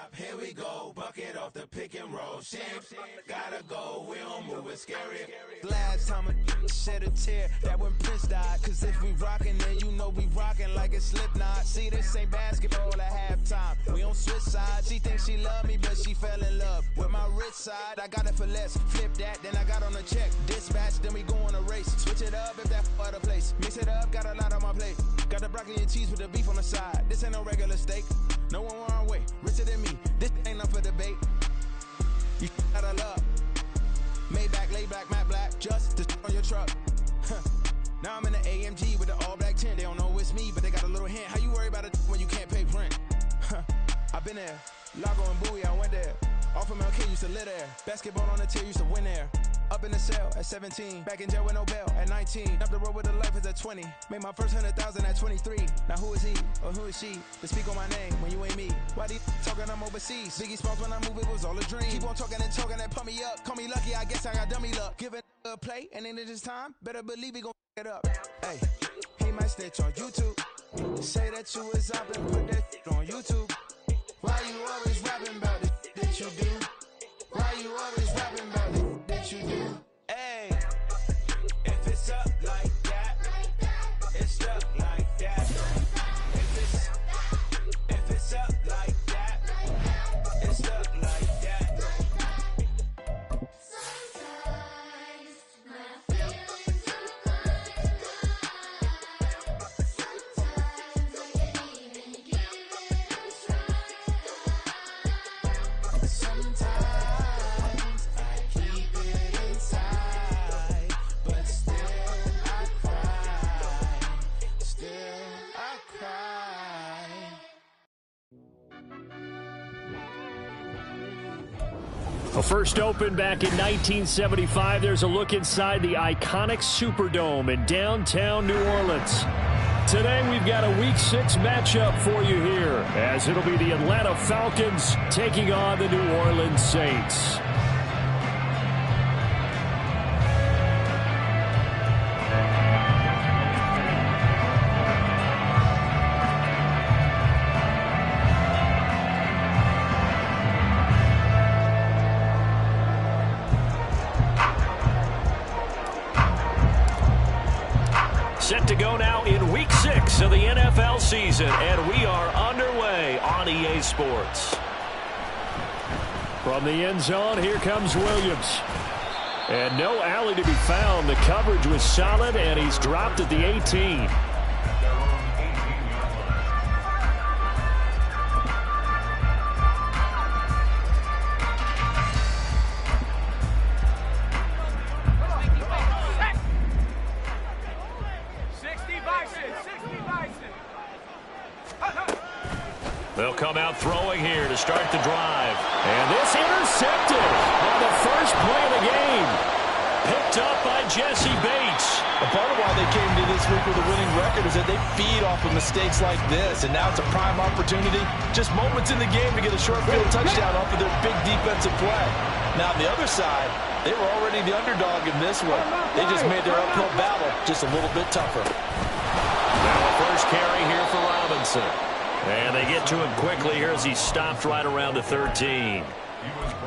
stop, here we go. Bucket off the pick and roll. Shit, gotta go, we don't move, it's scary. Last time a shed a tear, that when Prince died. Cause if we rockin', then you know we rockin' like a Slipknot. See, this ain't basketball at halftime. We on switch sides. She thinks she love me, but she fell in love with my rich side. I got it for less. Flip that, then I got on a check. Dispatch, then we go on a race. Switch it up if that other place. Mix it up, got a lot on my plate. Got the broccoli and cheese with the beef on the side. This ain't no regular steak. No one wrong way, richer than me. This ain't up for debate. You out of love. Maybach, lay back, matte black, just to on your truck. Now I'm in the AMG with the all black tint. They don't know it's me, but they got a little hint. How you worry about it when you can't pay rent? I've been there. Lago and Bowie, I went there. Off of MLK, used to live there. Basketball on the tier, used to win there. Up in the cell at 17. Back in jail with no bail at 19. Up the road with the life is at 20. Made my first 100,000 at 23. Now who is he or who is she to speak on my name when you ain't me? Why do you talking I'm overseas? Biggie Smalls when I move, it was all a dream. Keep on talking and pump me up. Call me lucky, I guess I got dummy luck. Give it a play, and then it's time. Better believe he gon' it up. Hey, he might snitch on YouTube. Say that you was up and put that on YouTube. Why you always rapping about it that you do? Why you always rapping about it that you do? Hey, if it's up like that, it's stuck like that. If it's up like that, it's stuck like that. Sometimes my feelings are running high. Sometimes I can't even give it a try. Sometimes I keep it inside, but still I cry. Still I cry. Well, first opened back in 1975. There's a look inside the iconic Superdome in downtown New Orleans. Today we've got a Week 6 matchup for you here, as it'll be the Atlanta Falcons taking on the New Orleans Saints. Set to go now in Week 6 of the NFL season, and we are underway on EA Sports. From the end zone, here comes Williams. And no alley to be found. The coverage was solid, and he's dropped at the 18. They'll come out throwing here to start the drive. And this intercepted on the first play of the game. Picked up by Jesse Bates. A part of why they came to this week with a winning record is that they feed off of mistakes like this. And now it's a prime opportunity. Just moments in the game to get a short field touchdown off of their big defensive play. Now on the other side, they were already the underdog in this one. They just made their uphill battle just a little bit tougher. Now a first carry here for Robinson. And they get to him quickly here as he stopped right around the 13.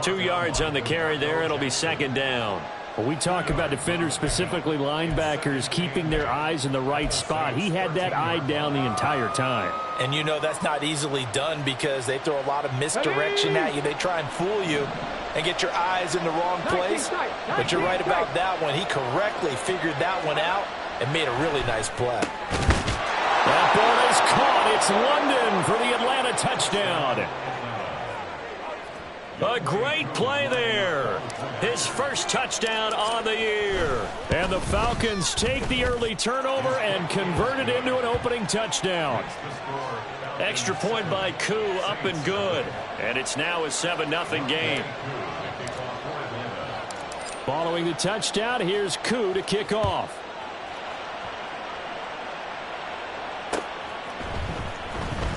2 yards on the carry there. It'll be second down. Well, we talk about defenders, specifically linebackers, keeping their eyes in the right spot. He had that eye down the entire time. And you know that's not easily done because they throw a lot of misdirection at you. They try and fool you and get your eyes in the wrong place. But you're right about that one. He correctly figured that one out and made a really nice play. That ball is caught. It's London for the Atlanta touchdown. A great play there. His first touchdown on the year. And the Falcons take the early turnover and convert it into an opening touchdown. Extra point by Koo, up and good. And it's now a 7-0 game. Following the touchdown, here's Koo to kick off.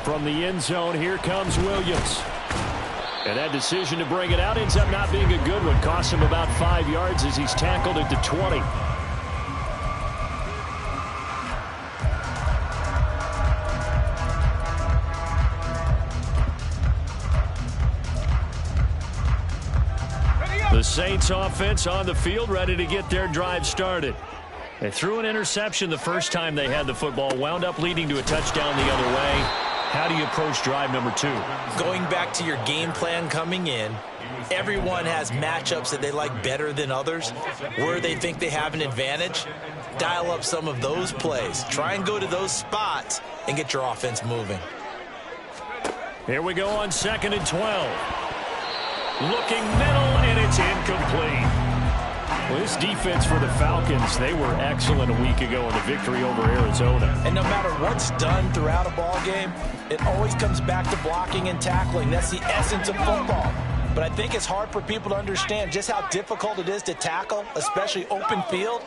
From the end zone, here comes Williams. And that decision to bring it out ends up not being a good one. Costs him about 5 yards as he's tackled at the 20. The Saints offense on the field, ready to get their drive started. They threw an interception the first time they had the football, wound up leading to a touchdown the other way. How do you approach drive number 2? Going back to your game plan coming in, everyone has matchups that they like better than others, where they think they have an advantage. Dial up some of those plays. Try and go to those spots and get your offense moving. Here we go on 2nd and 12. Looking middle, and it's incomplete. Well, this defense for the Falcons, they were excellent a week ago in the victory over Arizona. And no matter what's done throughout a ball game, it always comes back to blocking and tackling. That's the essence of football. But I think it's hard for people to understand just how difficult it is to tackle, especially open field.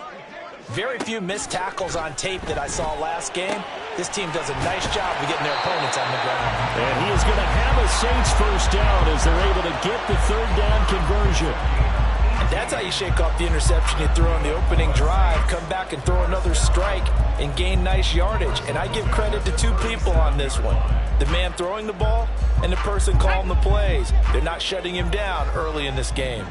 Very few missed tackles on tape that I saw last game. This team does a nice job of getting their opponents on the ground. And he is going to have a Saints first down as they're able to get the 3rd down conversion. And that's how you shake off the interception you threw on the opening drive, come back and throw another strike and gain nice yardage. And I give credit to 2 people on this one. The man throwing the ball and the person calling the plays. They're not shutting him down early in this game.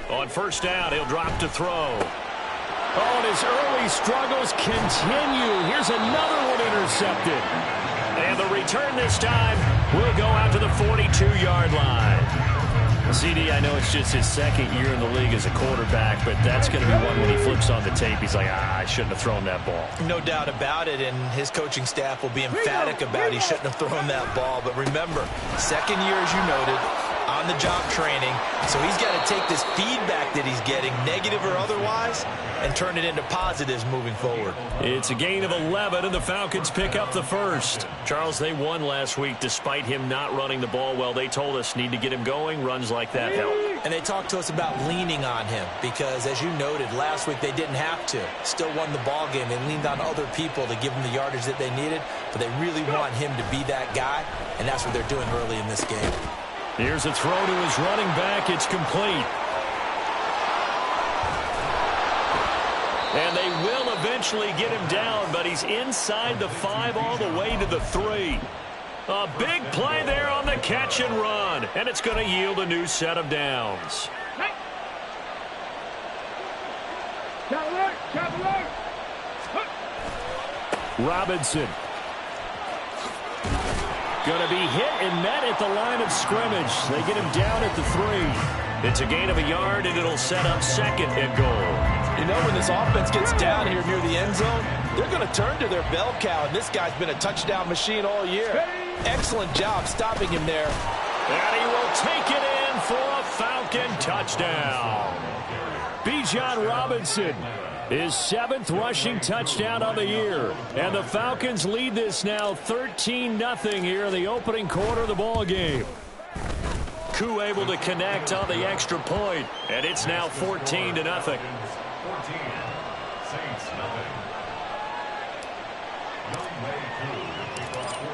On 1st down, he'll drop to throw. Oh, and his early struggles continue. Here's another one intercepted. And the return this time will go out to the 42-yard line. CD, I know it's just his 2nd year in the league as a quarterback, but that's going to be one when he flips on the tape. He's like, I shouldn't have thrown that ball. No doubt about it, and his coaching staff will be emphatic about he shouldn't have thrown that ball. But remember, 2nd year, as you noted, on-the-job training, so he's got to take this feedback that he's getting, negative or otherwise, and turn it into positives moving forward. It's a gain of 11, and the Falcons pick up the first. Charles, they won last week despite him not running the ball well. They told us need to get him going. Runs like that help. And they talked to us about leaning on him because, as you noted, last week they didn't have to. Still won the ball game. They leaned on other people to give them the yardage that they needed, but they really want him to be that guy, and that's what they're doing early in this game. Here's a throw to his running back. It's complete. And they will eventually get him down, but he's inside the 5 all the way to the 3. A big play there on the catch and run, and it's going to yield a new set of downs. Robinson. Going to be hit and met at the line of scrimmage. They get him down at the 3. It's a gain of a yard, and it'll set up 2nd and goal. You know, when this offense gets down here near the end zone, they're going to turn to their bell cow, and this guy's been a touchdown machine all year. Excellent job stopping him there. And he will take it in for a Falcon touchdown. Bijan Robinson, his 7th rushing touchdown of the year. And the Falcons lead this now 13-0 here in the opening quarter of the ball game. Koo able to connect on the extra point, and it's now 14-0.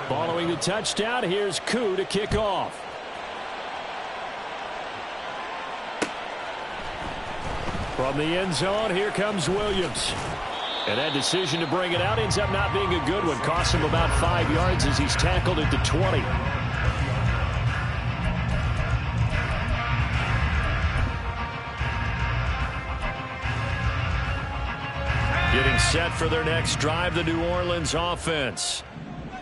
Following the touchdown, here's Koo to kick off. From the end zone, here comes Williams. And that decision to bring it out ends up not being a good one. Costs him about 5 yards as he's tackled at the 20. Getting set for their next drive, the New Orleans offense.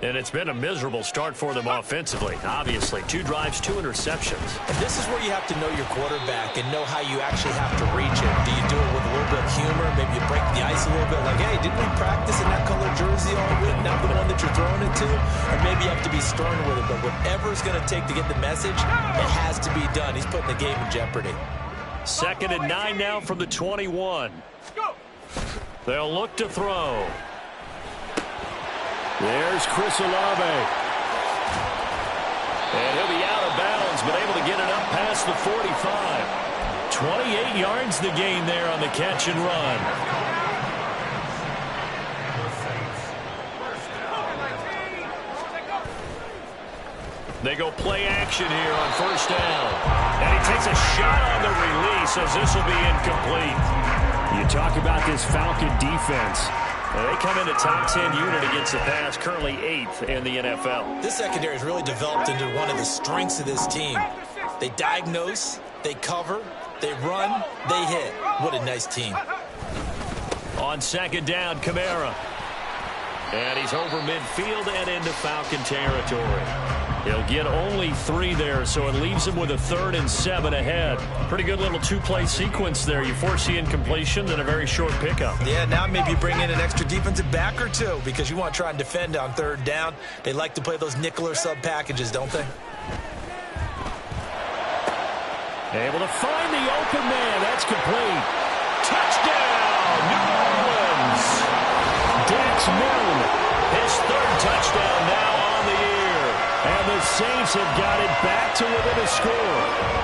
And it's been a miserable start for them offensively. Obviously, 2 drives, 2 interceptions. And this is where you have to know your quarterback and know how you actually have to reach him. Do you do it with a little bit of humor? Maybe you break the ice a little bit like, hey, didn't we practice in that color jersey all week? Not the one that you're throwing it to? Or maybe you have to be stern with it. But whatever it's going to take to get the message, it has to be done. He's putting the game in jeopardy. 2nd and 9 now from the 21. They'll look to throw. There's Chris Olave. And he'll be out of bounds, but able to get it up past the 45. 28 yards the gain there on the catch and run. They go play action here on 1st down. And he takes a shot on the release as this will be incomplete. You talk about this Falcon defense. They come into top 10 unit against the pass, currently 8th in the NFL. This secondary has really developed into one of the strengths of this team. They diagnose, they cover, they run, they hit. What a nice team. On second down, Kamara. And he's over midfield and into Falcon territory. He'll get only 3 there, so it leaves him with a 3rd and 7 ahead. Pretty good little 2-play sequence there. You force the incompletion, then a very short pickup. Yeah, now maybe bring in an extra defensive back or 2 because you want to try and defend on 3rd down. They like to play those nickel or sub packages, don't they? Able to find the open man. That's complete. Touchdown, New Orleans. Dax Milne, his 3rd touchdown now on the year. And the Saints have got it back to within a score.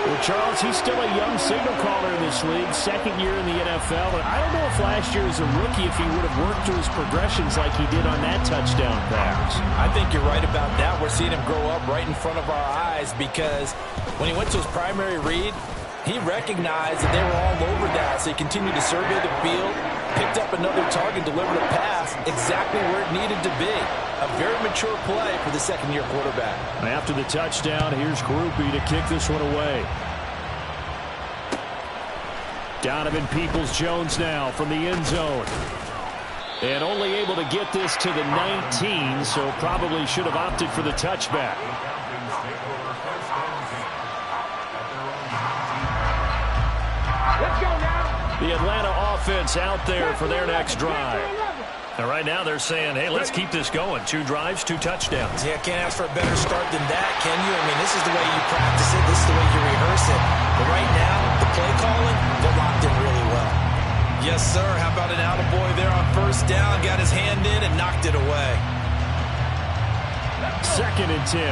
Well, Charles, he's still a young signal caller in this league, 2nd year in the NFL. And I don't know if last year as a rookie if he would have worked through his progressions like he did on that touchdown pass. I think you're right about that. We're seeing him grow up right in front of our eyes because when he went to his primary read, he recognized that they were all over that, so he continued to survey the field, picked up another target, delivered a pass exactly where it needed to be. A very mature play for the 2nd-year quarterback. After the touchdown, here's Groupie to kick this one away. Donovan Peoples-Jones now from the end zone. And only able to get this to the 19, so probably should have opted for the touchback. The Atlanta offense out there for their next drive. And right now they're saying, hey, let's keep this going. 2 drives, 2 touchdowns. Yeah, can't ask for a better start than that, can you? I mean, this is the way you practice it. This is the way you rehearse it. But right now, the play calling, they're locked in really well. Yes, sir. How about an attaboy there on 1st down? Got his hand in and knocked it away. 2nd and 10.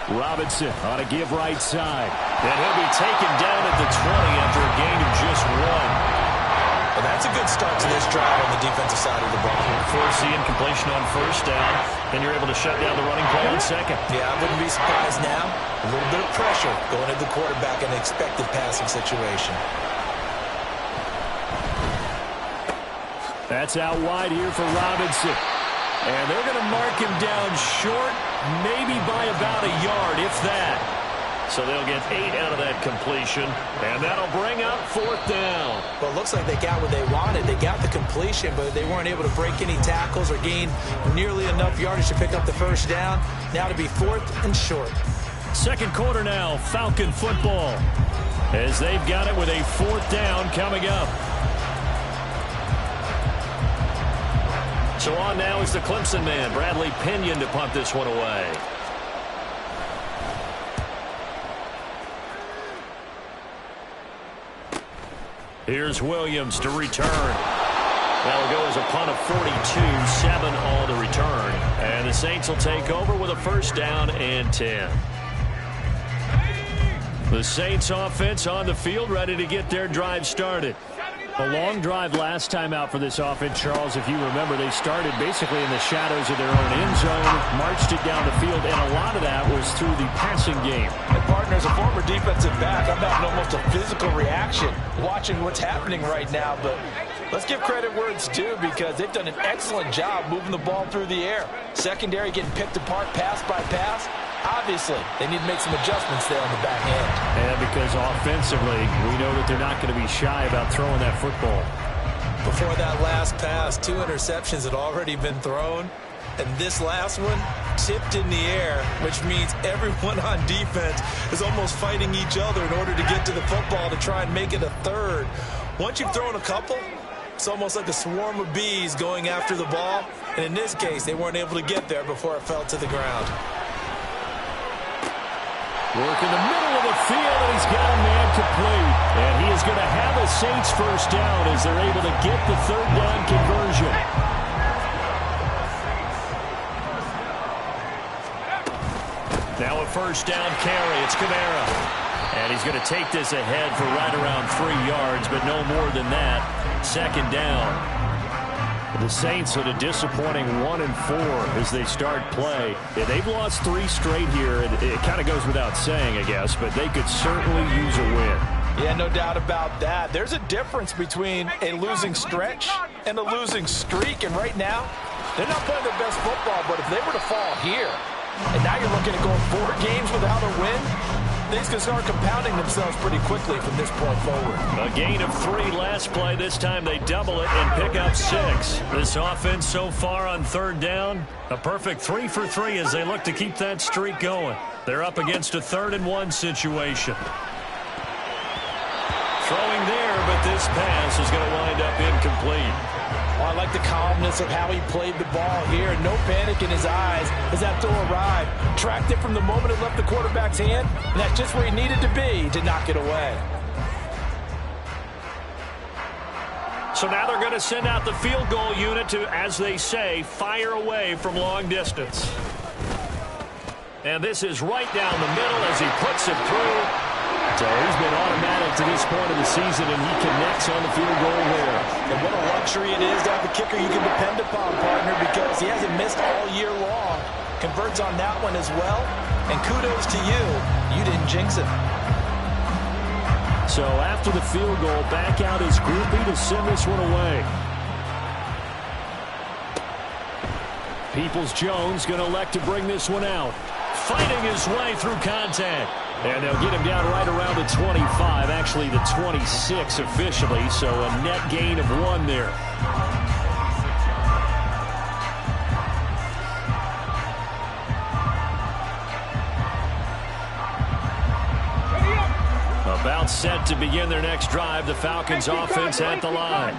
Robinson on a give right side. And he'll be taken down at the 20 after a gain of just 1. Well, that's a good start to this drive on the defensive side of the ball. Force the incompletion on 1st down, and you're able to shut down the running play on 2nd. Yeah, I wouldn't be surprised now. A little bit of pressure going at the quarterback in an expected passing situation. That's out wide here for Robinson. And they're going to mark him down short, maybe by about a yard, if that. So they'll get 8 out of that completion, and that'll bring up 4th down. Well, it looks like they got what they wanted. They got the completion, but they weren't able to break any tackles or gain nearly enough yardage to pick up the 1st down. Now to be 4th and short. 2nd quarter now, Falcon football, as they've got it with a 4th down coming up. So on now is the Clemson man, Bradley Pinion, to punt this one away. Here's Williams to return. That'll go as a punt of 42, 7 all to return. And the Saints will take over with a 1st down and 10. The Saints offense on the field, ready to get their drive started. A long drive last time out for this offense, Charles. If you remember, they started basically in the shadows of their own end zone, marched it down the field, and a lot of that was through the passing game. And partner, as a former defensive back, I'm having almost a physical reaction watching what's happening right now. But let's give credit where it's due because they've done an excellent job moving the ball through the air. Secondary getting picked apart pass by pass. Obviously, they need to make some adjustments there on the back end. And because offensively, we know that they're not going to be shy about throwing that football. Before that last pass, 2 interceptions had already been thrown. And this last one tipped in the air, which means everyone on defense is almost fighting each other in order to get to the football to try and make it a 3rd. Once you've thrown a couple, it's almost like a swarm of bees going after the ball. And in this case, they weren't able to get there before it fell to the ground. Work in the middle of the field, and he's got a man complete. And he is going to have a Saints 1st down as they're able to get the 3rd down conversion. Now a 1st down carry. It's Kamara. And he's going to take this ahead for right around 3 yards, but no more than that. 2nd down. The Saints at a disappointing 1-4 as they start play. Yeah, they've lost 3 straight here. It kind of goes without saying, I guess, but they could certainly use a win. Yeah, no doubt about that. There's a difference between a losing stretch and a losing streak. And right now, they're not playing their best football, but if they were to fall here, and now you're looking at going 4 games without a win, things can start compounding themselves pretty quickly from this point forward. A gain of 3 last play. This time they double it and pick up 6. This offense so far on 3rd down, a perfect 3 for 3 as they look to keep that streak going. They're up against a 3rd and 1 situation. Throwing there, but this pass is going to wind up incomplete. Well, I like the calmness of how he played the ball here. No panic in his eyes as that throw arrived. Tracked it from the moment it left the quarterback's hand, and that's just where he needed to be to knock it away. So now they're going to send out the field goal unit to, as they say, fire away from long distance. And this is right down the middle as he puts it through. So he's been automatic to this point of the season, and he connects on the field goal there. And what a luxury it is to have a kicker you can depend upon, partner, because he hasn't missed all year long. Converts on that one as well. And kudos to you. You didn't jinx it. So after the field goal, back out his groupie to send this one away. Peoples-Jones going to elect to bring this one out. Fighting his way through contact. And they'll get him down right around the 25, actually the 26 officially, so a net gain of 1 there. About set to begin their next drive, the Falcons offense at the line.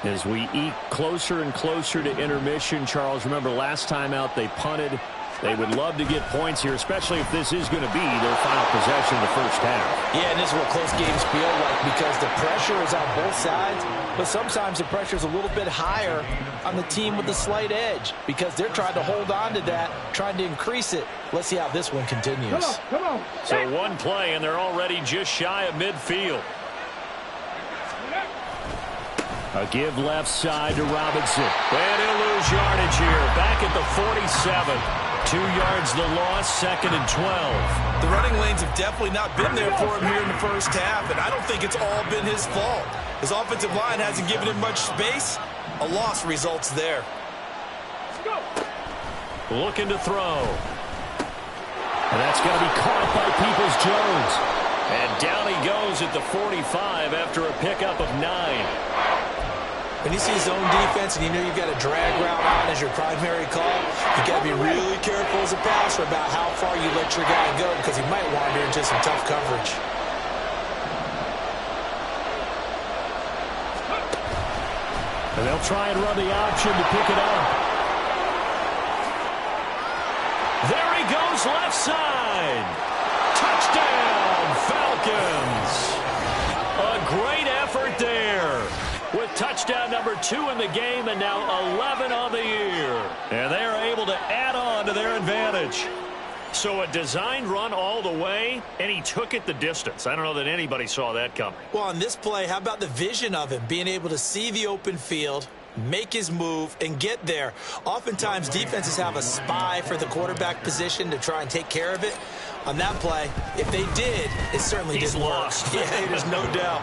As we eke closer and closer to intermission, Charles, remember last time out they punted. They would love to get points here, especially if this is going to be their final possession of the first half. Yeah, and this is what close games feel like because the pressure is on both sides, but sometimes the pressure is a little bit higher on the team with the slight edge because they're trying to hold on to that, trying to increase it. Let's see how this one continues. Come on. So 1 play, and they're already just shy of midfield. A give left side to Robinson. And he'll lose yardage here. Back at the 47. 2 yards the loss, 2nd and 12. The running lanes have definitely not been there for him here in the first half, and I don't think it's all been his fault. His offensive line hasn't given him much space. A loss results there. Looking to throw. And that's going to be caught by Peoples-Jones. And down he goes at the 45 after a pickup of 9. When you see zone defense and you know you've got a drag route on as your primary call, you've got to be really careful as a passer about how far you let your guy go because he might wander into some tough coverage. And they'll try and run the option to pick it up. There he goes, left side. Touchdown, Falcons. A great effort there. With touchdown number 2 in the game and now 11 on the year. And they are able to add on to their advantage. So a designed run all the way, and he took it the distance. I don't know that anybody saw that coming. Well, on this play, how about the vision of him? Being able to see the open field, make his move, and get there. Oftentimes, defenses have a spy for the quarterback position to try and take care of it. On that play, if they did, it certainly didn't work. Yeah, there's no doubt.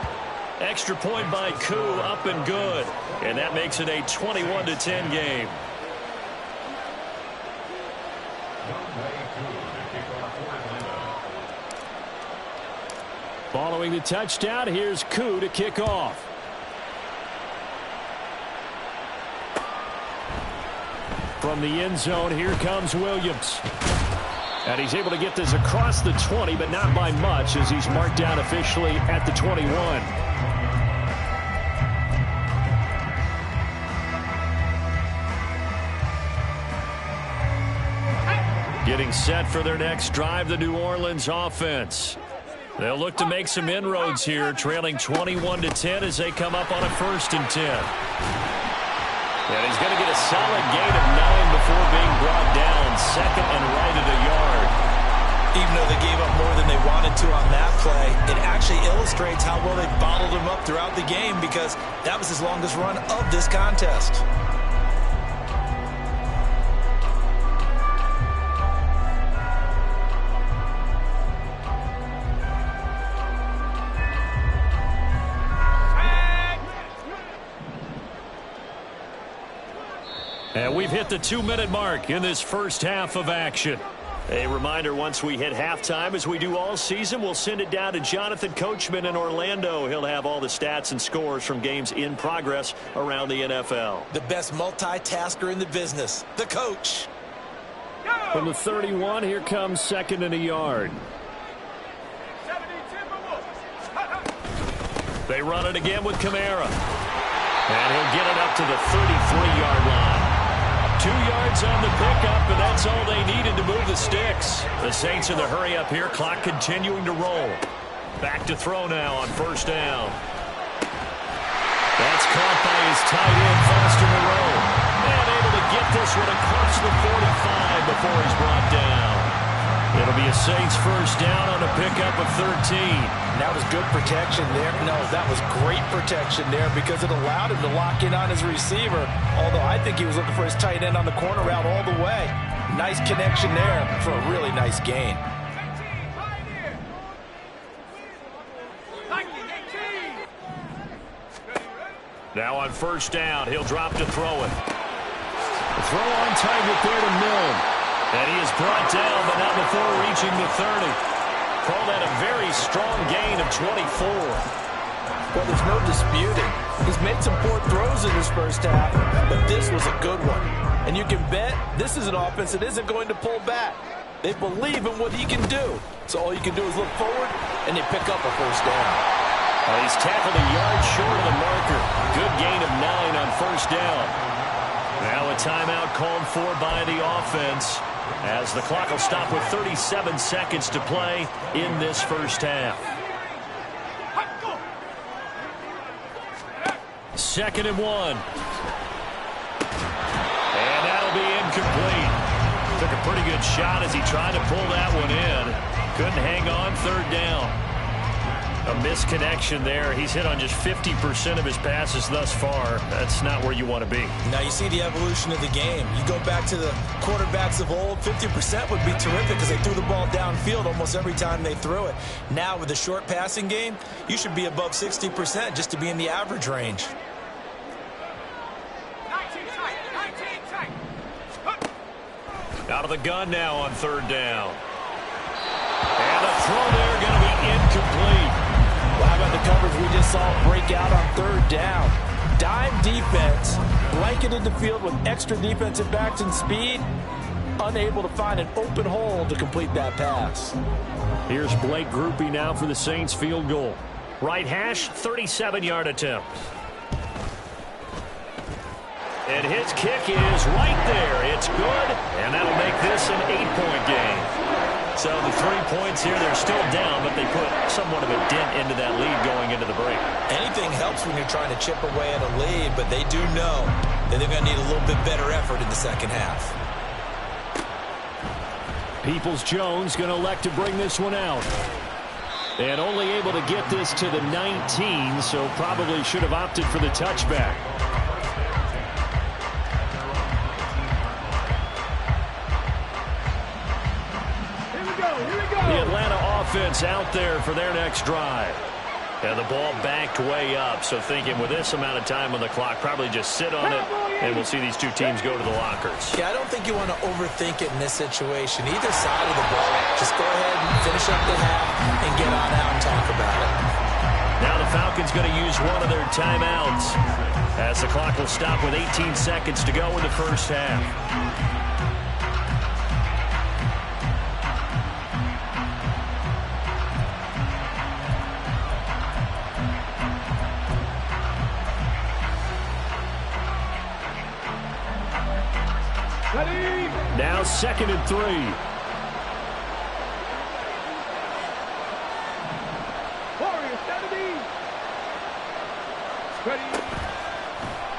Extra point by Koo, up and good. And that makes it a 21-10 game. Following the touchdown, here's Koo to kick off. From the end zone, here comes Williams. And he's able to get this across the 20, but not by much as he's marked down officially at the 21. Getting set for their next drive, the New Orleans offense. They'll look to make some inroads here, trailing 21-10 as they come up on a 1st and 10. And he's going to get a solid gain of 9 before being brought down, 2nd and right at a yard. Even though they gave up more than they wanted to on that play, it actually illustrates how well they bottled him up throughout the game because that was his longest run of this contest. And we've hit the 2-minute mark in this first half of action. A reminder, once we hit halftime, as we do all season, we'll send it down to Jonathan Coachman in Orlando. He'll have all the stats and scores from games in progress around the NFL. The best multitasker in the business, the coach. From the 31, here comes second and a yard. They run it again with Kamara. And he'll get it up to the 33-yard line. 2 yards on the pickup, and that's all they needed to move the sticks. The Saints in the hurry up here, clock continuing to roll. Back to throw now on first down. That's caught by his tight end, Foster Moreau. And able to get this one across the 45 before he's brought down. It'll be a Saints first down on a pickup of 13. That was good protection there. No, that was great protection there because it allowed him to lock in on his receiver. Although I think he was looking for his tight end on the corner route all the way. Nice connection there for a really nice gain. Now on first down, he'll drop to throw it. The throw on target there to Milne. And he is brought down, but not before reaching the 30. Call that a very strong gain of 24. Well, there's no disputing. He's made some poor throws in this first half, but this was a good one. And you can bet this is an offense that isn't going to pull back. They believe in what he can do. So all you can do is look forward, and they pick up a first down. He's tackled a yard short of the marker. Good gain of 9 on first down. Now a timeout called for by the offense, as the clock will stop with 37 seconds to play in this first half. 2nd and 1. And that'll be incomplete. Took a pretty good shot as he tried to pull that one in. Couldn't hang on, 3rd down. A misconnection there. He's hit on just 50% of his passes thus far. That's not where you want to be. Now you see the evolution of the game. You go back to the quarterbacks of old, 50% would be terrific because they threw the ball downfield almost every time they threw it. Now with the short passing game, you should be above 60% just to be in the average range. Out of the gun now on 3rd down. And the throw there going to be incomplete. Well, how about the coverage we just saw break out on 3rd down? Dime defense, blanketed the field with extra defensive backs and speed, unable to find an open hole to complete that pass. Here's Blake Groupie now for the Saints field goal. Right hash, 37-yard attempt. And his kick is right there. It's good, and that'll make this an 8-point game. So the 3 points here, they're still down, but they put somewhat of a dent into that lead going into the break. Anything helps when you're trying to chip away at a lead, but they do know that they're going to need a little bit better effort in the second half. Peoples-Jones going to elect to bring this one out. And only able to get this to the 19, so probably should have opted for the touchback. The Atlanta offense out there for their next drive. And the ball backed way up, so thinking with this amount of time on the clock, probably just sit on it, and we'll see these two teams go to the lockers. Yeah, I don't think you want to overthink it in this situation. Either side of the ball, just go ahead and finish up the half and get on out and talk about it. Now the Falcons going to use one of their timeouts, as the clock will stop with 18 seconds to go in the first half. Now 2nd and 3.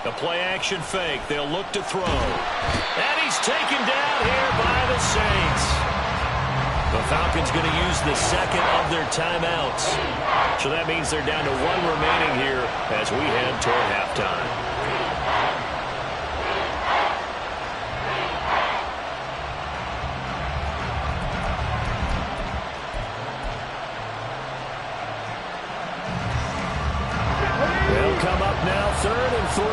The play action fake. They'll look to throw. And he's taken down here by the Saints. The Falcons going to use the 2nd of their timeouts. So that means they're down to 1 remaining here as we head toward halftime. They'll come up now 3rd and 3.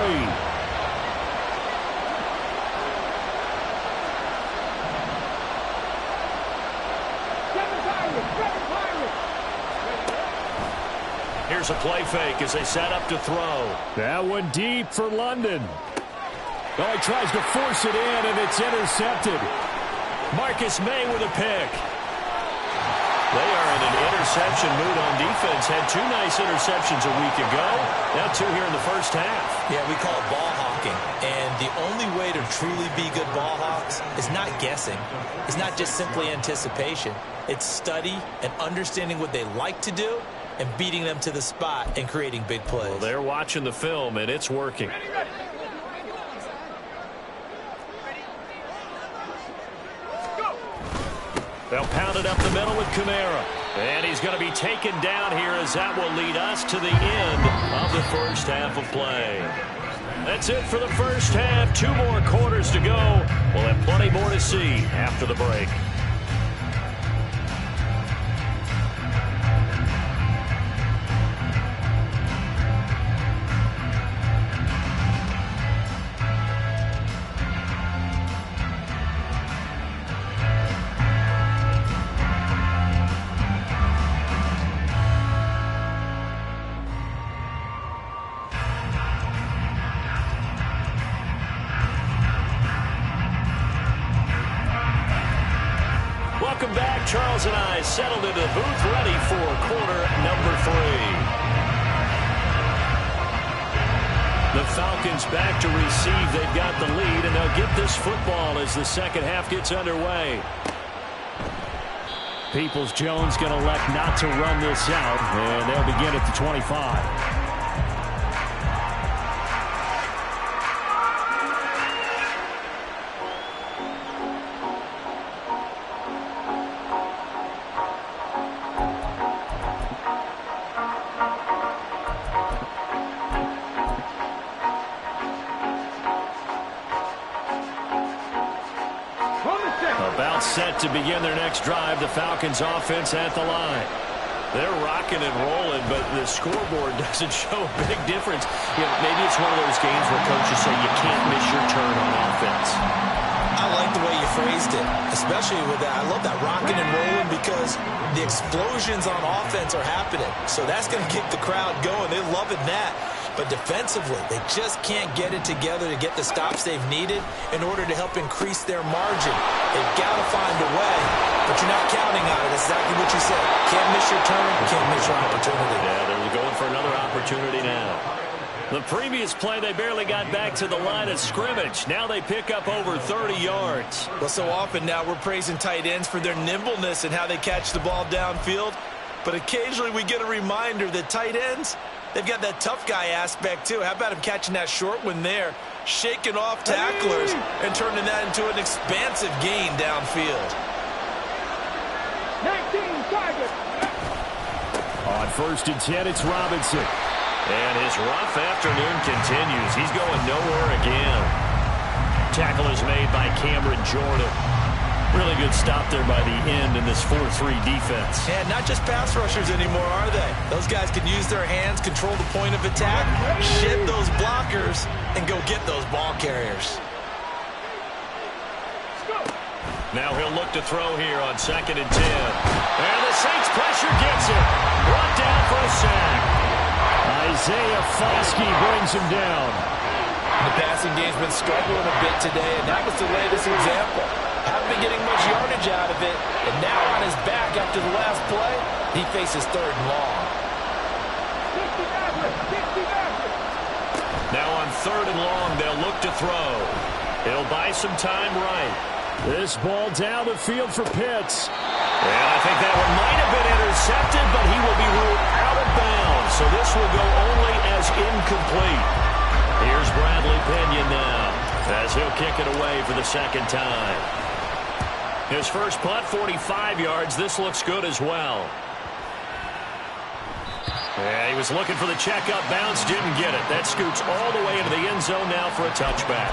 Here's a play fake as they set up to throw. That one deep for London. Oh, he tries to force it in, and it's intercepted. Marcus May with a pick. They are in an interception mood on defense. Had 2 nice interceptions a week ago. Now 2 here in the first half. Yeah, we call it ball hawking. And the only way to truly be good ball hawks is not guessing. It's not just simply anticipation. It's study and understanding what they like to do and beating them to the spot and creating big plays. Well, they're watching the film, and it's working. They'll pound it up the middle with Kamara. And he's going to be taken down here as that will lead us to the end of the first half of play. That's it for the first half. 2 more quarters to go. We'll have plenty more to see after the break. Welcome back. Charles and I settled into the booth, ready for quarter number 3. The Falcons back to receive. They've got the lead, and they'll get this football as the second half gets underway. Peoples-Jones going to elect not to run this out, and they'll begin at the 25. About set to begin their next drive. The Falcons offense at the line. They're rocking and rolling, but the scoreboard doesn't show a big difference. You know, maybe it's one of those games where coaches say you can't miss your turn on offense. I like the way you phrased it, especially with that. I love that rocking and rolling because the explosions on offense are happening. So that's going to keep the crowd going. They're loving that. But defensively, they just can't get it together to get the stops they've needed in order to help increase their margin. They've got to find a way, but you're not counting on it. That's exactly what you said. Can't miss your turn, can't miss your opportunity. Yeah, they're going for another opportunity now. The previous play, they barely got back to the line of scrimmage. Now they pick up over 30 yards. Well, so often now we're praising tight ends for their nimbleness and how they catch the ball downfield. But occasionally we get a reminder that tight ends, they've got that tough guy aspect too. How about him catching that short one there, shaking off tacklers, and turning that into an expansive gain downfield. 19 targets. On 1st and 10, it's Robinson. And his rough afternoon continues. He's going nowhere again. Tackle is made by Cameron Jordan. Really good stop there by the end in this 4-3 defense. And not just pass rushers anymore, are they? Those guys can use their hands, control the point of attack, shed those blockers, and go get those ball carriers. Now he'll look to throw here on 2nd and 10. And the Saints pressure gets him. Brought down for a sack. Isaiah Foskey brings him down. The passing game's been struggling a bit today, and that was the latest example. Haven't been getting much yardage out of it, and now on his back after the last play, he faces 3rd and long. Now on 3rd and long, they'll look to throw. He'll buy some time right. This ball down the field for Pitts. And I think that one might have been intercepted, but he will be ruled out of bounds. So this will go only as incomplete. Here's Bradley Pinion now as he'll kick it away for the 2nd time. His first punt, 45 yards. This looks good as well. Yeah, he was looking for the check-up bounce, didn't get it. That scoots all the way into the end zone now for a touchback.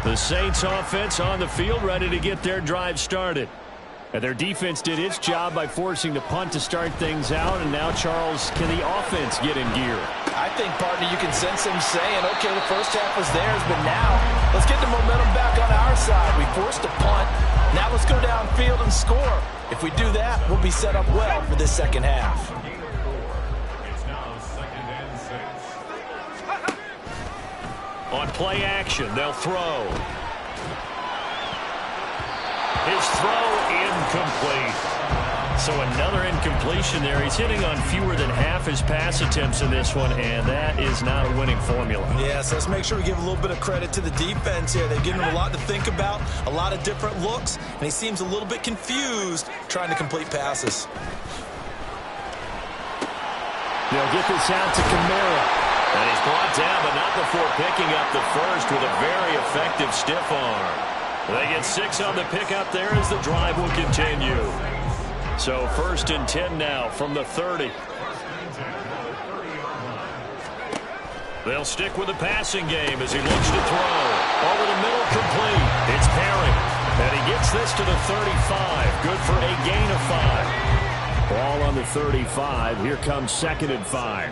The Saints offense on the field, ready to get their drive started. And their defense did its job by forcing the punt to start things out. And now, Charles, can the offense get in gear? I think, partner, you can sense them saying, okay, the first half was theirs, but now let's get the momentum back on our side. We forced a punt. Now let's go downfield and score. If we do that, we'll be set up well for this second half. On play action, they'll throw. His throw incomplete. So another incompletion there. He's hitting on fewer than half his pass attempts in this one, and that is not a winning formula. Yeah, so let's make sure we give a little bit of credit to the defense here. They've given him a lot to think about, a lot of different looks, and he seems a little bit confused trying to complete passes. They'll get this out to Kamara. And he's brought down, but not before picking up the first with a very effective stiff arm. They get 6 on the pickup there as the drive will continue. So 1st and 10 now from the 30. They'll stick with the passing game as he looks to throw. Over the middle, complete. It's Perry. And he gets this to the 35. Good for a gain of 5. Ball on the 35. Here comes 2nd and 5.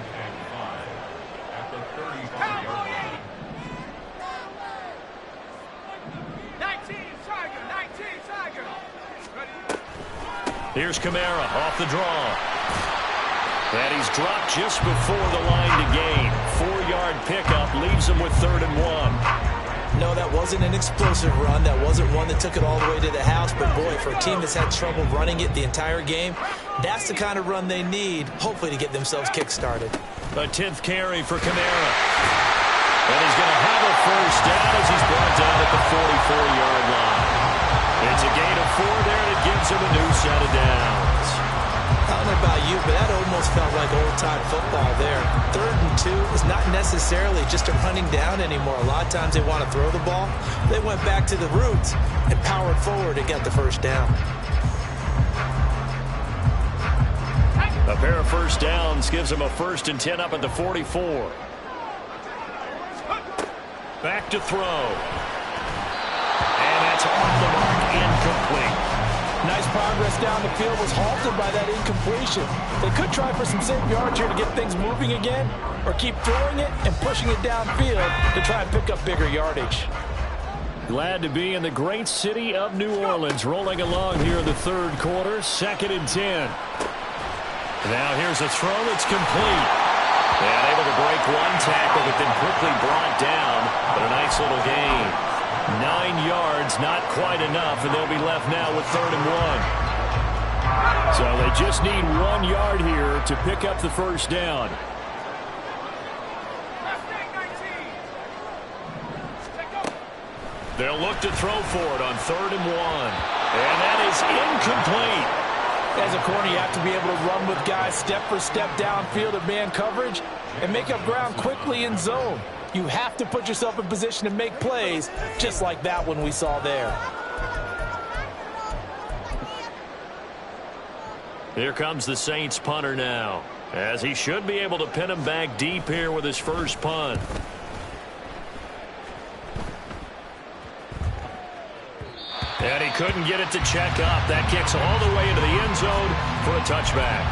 Here's Kamara off the draw. And he's dropped just before the line to gain. 4-yard pickup leaves him with 3rd and 1. No, that wasn't an explosive run. That wasn't one that took it all the way to the house. But, boy, for a team that's had trouble running it the entire game, that's the kind of run they need, hopefully, to get themselves kick-started. A 10th carry for Kamara. And he's going to have a first down as he's brought down at the 44-yard line. It's a gain of 4 there, and it gives him a new set of downs. I don't know about you, but that almost felt like old-time football there. 3rd and 2 is not necessarily just a running down anymore. A lot of times they want to throw the ball. They went back to the roots and powered forward and got the first down. A pair of first downs gives him a 1st and 10 up at the 44. Back to throw. And that's off the mark, incomplete. Nice progress down the field, was halted by that incompletion. They could try for some safe yards here to get things moving again, or keep throwing it and pushing it downfield to try and pick up bigger yardage. Glad to be in the great city of New Orleans, rolling along here in the 3rd quarter, 2nd and 10. Now here's a throw that's complete. And able to break one tackle, but then quickly brought down. But a nice little gain. 9 yards, not quite enough, and they'll be left now with 3rd and 1. So they just need 1 yard here to pick up the first down. They'll look to throw for it on 3rd and 1. And that is incomplete. As a corner, you have to be able to run with guys step for step downfield of man coverage and make up ground quickly in zone. You have to put yourself in position to make plays, just like that one we saw there. Here comes the Saints punter now, as he should be able to pin him back deep here with his first punt. And he couldn't get it to check up. That kicks all the way into the end zone for a touchback.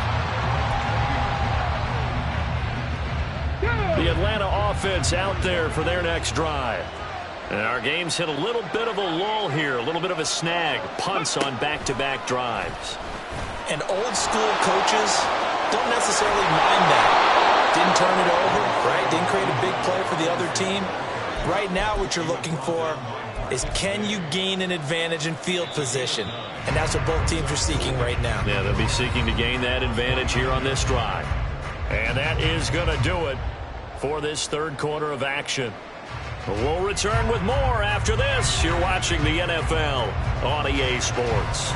The Atlanta offense out there for their next drive. And our game's hit a little bit of a lull here, a little bit of a snag. Punts on back-to-back drives. And old school coaches don't necessarily mind that. Didn't turn it over, right? Didn't create a big play for the other team. Right now what you're looking for is, can you gain an advantage in field position? And that's what both teams are seeking right now. Yeah, they'll be seeking to gain that advantage here on this drive. And that is going to do it for this 3rd quarter of action. We'll return with more after this. You're watching the NFL on EA Sports.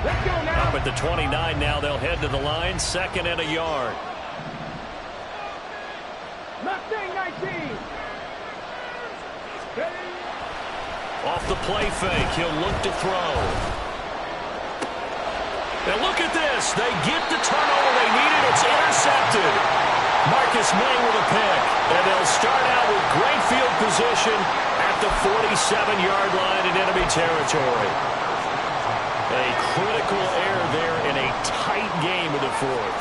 Let's go now. Up at the 29 now, they'll head to the line, 2nd and a yard. Mustang 19. Off the play fake, he'll look to throw. And look at this. They get the turnover they needed. It's intercepted. Marcus May with a pick. And they'll start out with great field position at the 47-yard line in enemy territory. A fourth.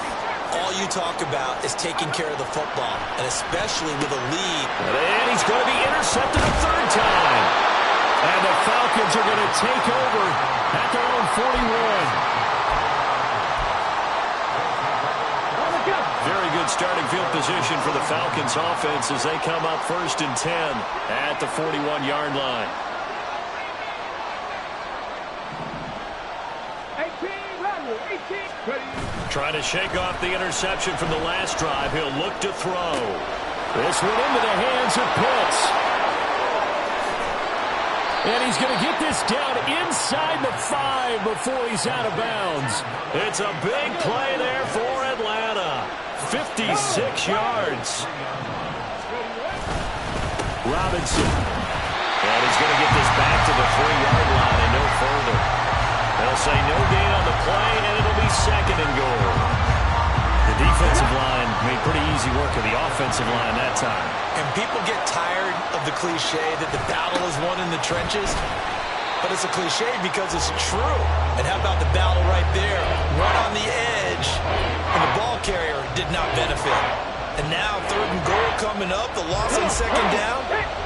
All you talk about is taking care of the football, and especially with a lead. And he's going to be intercepted a third time. And the Falcons are going to take over at their own 41. Very good starting field position for the Falcons offense as they come up 1st and 10 at the 41-yard line. 18. Trying to shake off the interception from the last drive. He'll look to throw. This one into the hands of Pitts. And he's going to get this down inside the 5 before he's out of bounds. It's a big play there for Atlanta. 56 yards. Robinson. And he's going to get this back to the 3-yard line and no further. They'll say no gain on the play, and it'll be 2nd and goal. The defensive line made pretty easy work of the offensive line that time. And people get tired of the cliche that the battle is won in the trenches. But it's a cliche because it's true. And how about the battle right there? One on the edge, and the ball carrier did not benefit. And now 3rd and goal coming up, the loss on 2nd down.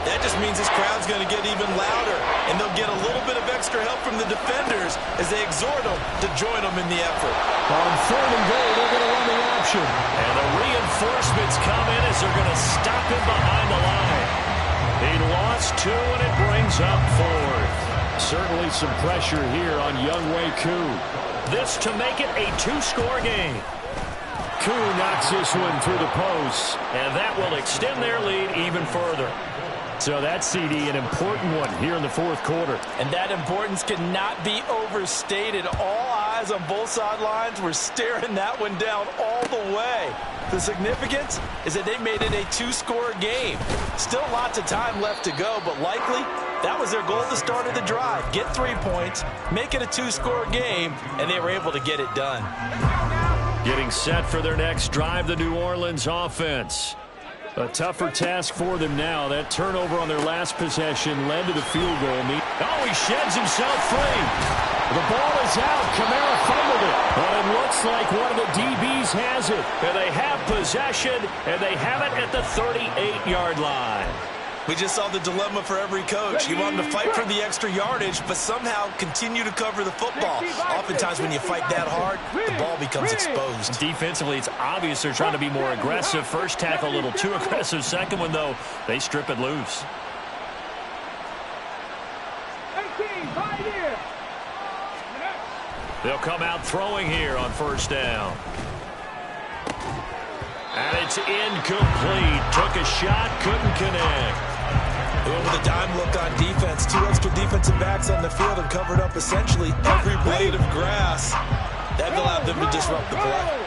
That just means this crowd's going to get even louder. And they'll get a little bit of extra help from the defenders as they exhort them to join them in the effort. On 3rd and goal, they're going to run the option. And the reinforcements come in as they're going to stop him behind the line. He lost 2, and it brings up 4th. Certainly some pressure here on Younghoe Koo. This to make it a 2-score game. Koo knocks this one through the post, and that will extend their lead even further. So that CD, an important one here in the 4th quarter. And that importance cannot be overstated. All eyes on both sidelines were staring that one down all the way. The significance is that they made it a 2-score game. Still lots of time left to go, but likely that was their goal at the start of the drive. Get 3 points, make it a 2-score game, and they were able to get it done. Getting set for their next drive, the New Orleans offense. A tougher task for them now. That turnover on their last possession led to the field goal. Oh, he sheds himself free. The ball is out. Kamara fumbled it. But it looks like one of the DBs has it. And they have possession, and they have it at the 38-yard line. We just saw the dilemma for every coach. You want them to fight for the extra yardage, but somehow continue to cover the football. Oftentimes when you fight that hard, the ball becomes exposed. Defensively, it's obvious they're trying to be more aggressive. First tackle a little too aggressive. Second one, though, they strip it loose. 18, right here. They'll come out throwing here on 1st down. And it's incomplete. Took a shot, couldn't connect. With a dime look on defense, 2 extra defensive backs on the field and covered up essentially every blade of grass. That allowed them to disrupt the play.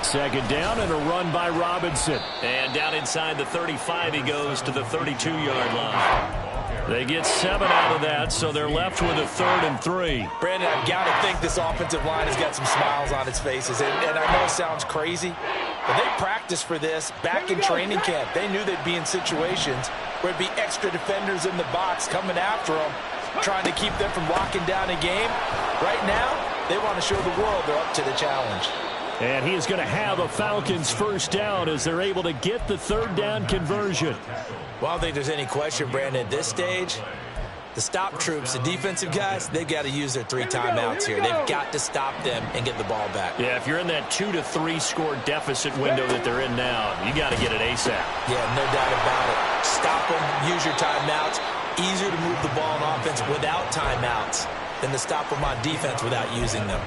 2nd down and a run by Robinson. And down inside the 35 he goes to the 32-yard line. They get 7 out of that, so they're left with a 3rd and 3. Brandon, I've got to think this offensive line has got some smiles on its faces. And I know it sounds crazy, but they practiced for this back in training camp. They knew they'd be in situations where it'd be extra defenders in the box coming after them, trying to keep them from locking down a game. Right now, they want to show the world they're up to the challenge. And he is going to have a Falcons 1st down as they're able to get the 3rd down conversion. Well, I don't think there's any question, Brandon, at this stage, the stop troops, the defensive guys, they've got to use their 3 timeouts here. They've got to stop them and get the ball back. Yeah, if you're in that 2 to 3 score deficit window that they're in now, you got to get it ASAP. Yeah, no doubt about it. Stop them, use your timeouts. Easier to move the ball on offense without timeouts than to stop them on defense without using them.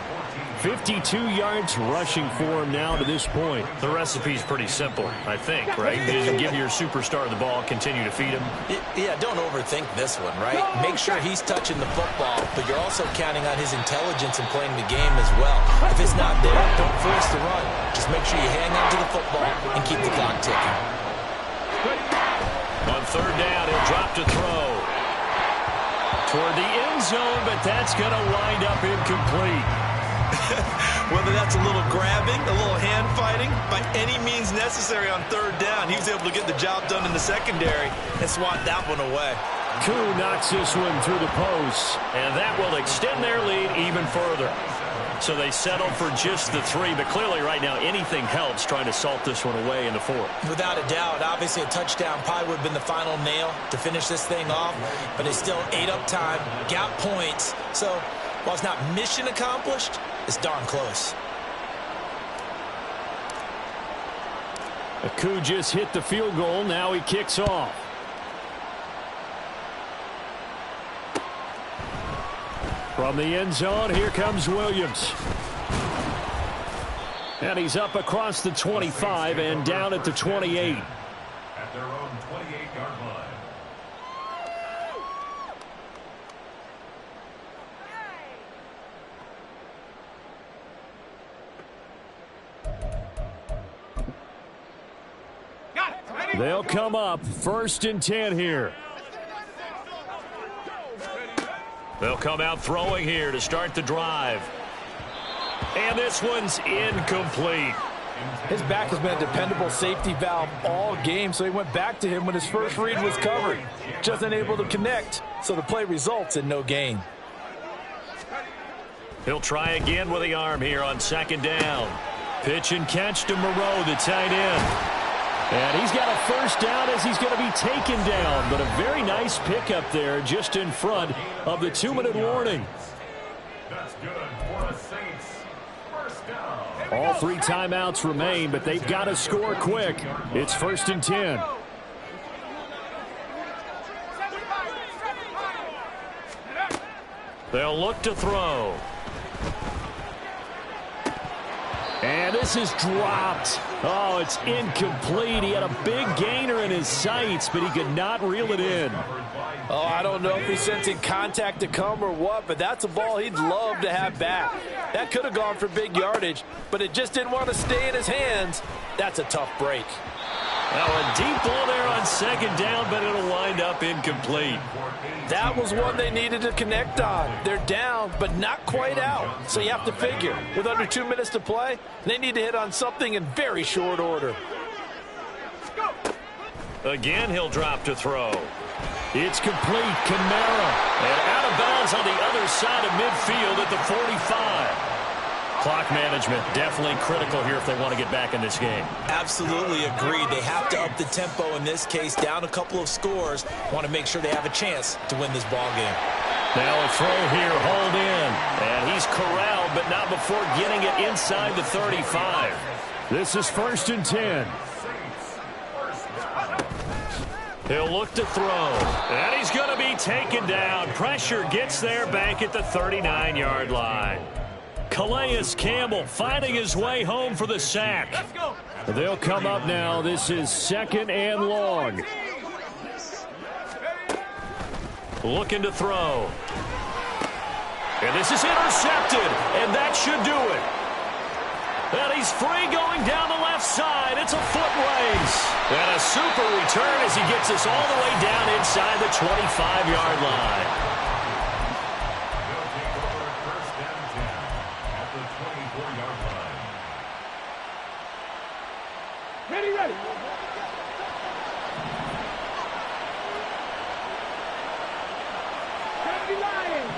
52 yards rushing for him now to this point. The recipe's pretty simple, I think, right? You give your superstar the ball, continue to feed him. Yeah, don't overthink this one, right? Make sure he's touching the football, but you're also counting on his intelligence in playing the game as well. If it's not there, don't force the run. Just make sure you hang on to the football and keep the clock ticking. On 3rd down, he'll drop to throw. Toward the end zone, but that's going to wind up incomplete. Whether that's a little grabbing, a little hand fighting, by any means necessary on 3rd down, he was able to get the job done in the secondary and swat that one away. Koo knocks this one through the post, and that will extend their lead even further. So they settled for just the 3, but clearly right now anything helps trying to salt this one away in the 4th. Without a doubt, obviously a touchdown probably would have been the final nail to finish this thing off, but they still ate up time, got points. So while it's not mission accomplished, it's darn close. Aku just hit the field goal. Now he kicks off. From the end zone, here comes Williams. And he's up across the 25 and down at the 28. At their own 28-yard line. They'll come up 1st and 10 here. They'll come out throwing here to start the drive. And this one's incomplete. His back has been a dependable safety valve all game, so he went back to him when his first read was covered. Just unable to connect, so the play results in no gain. He'll try again with the arm here on 2nd down. Pitch and catch to Moreau, the tight end. And he's got a 1st down as he's going to be taken down. But a very nice pickup there just in front of the 2-minute warning. That's good for the Saints. 1st down. All 3 timeouts remain, but they've got to score quick. It's 1st and 10. They'll look to throw. And this is dropped. Oh, it's incomplete. He had a big gainer in his sights, but he could not reel it in. Oh, I don't know if he's sensing contact to come or what, but that's a ball he'd love to have back. That could have gone for big yardage, but it just didn't want to stay in his hands. That's a tough break. Now a deep ball there on 2nd down, but it'll wind up incomplete. That was one they needed to connect on. They're down, but not quite out. So you have to figure, with under 2 minutes to play, they need to hit on something in very short order. Again, he'll drop to throw. It's complete. Kamara. And out of bounds on the other side of midfield at the 45. Clock management definitely critical here if they want to get back in this game. Absolutely agreed. They have to up the tempo in this case, down a couple of scores. Want to make sure they have a chance to win this ball game. Now a throw here, hauled in. And he's corralled, but not before getting it inside the 35. This is 1st and 10. He'll look to throw. And he's going to be taken down. Pressure gets there back at the 39-yard line. Calais Campbell finding his way home for the sack. They'll come up now. This is 2nd and long. Looking to throw. And this is intercepted. And that should do it. And he's free going down the left side. It's a foot race. And a super return as he gets us all the way down inside the 25-yard line. Ready. Lions.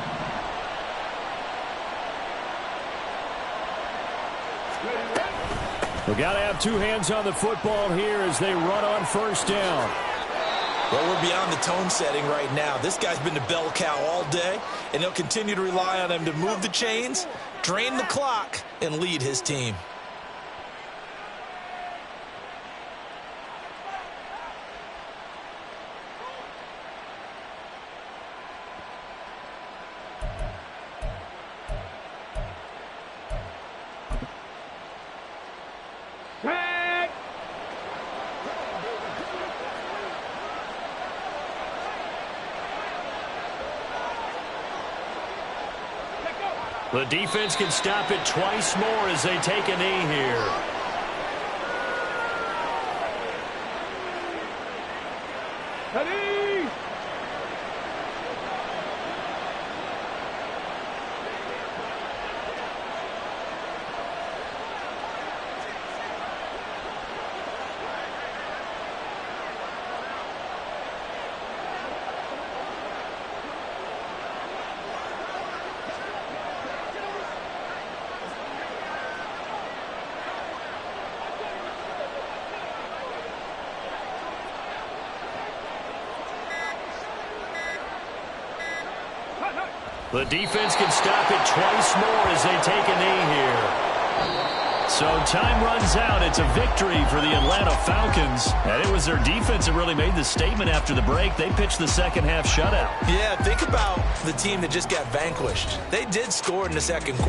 We got to have 2 hands on the football here as they run on 1st down. Well, we're beyond the tone setting right now. This guy's been the bell cow all day, and he'll continue to rely on him to move the chains, drain the clock, and lead his team. The defense can stop it twice more as they take a knee here. Ready. The defense can stop it twice more as they take a knee here. So time runs out. It's a victory for the Atlanta Falcons. And it was their defense that really made the statement after the break. They pitched the second half shutout. Yeah, think about the team that just got vanquished. They did score in the second quarter.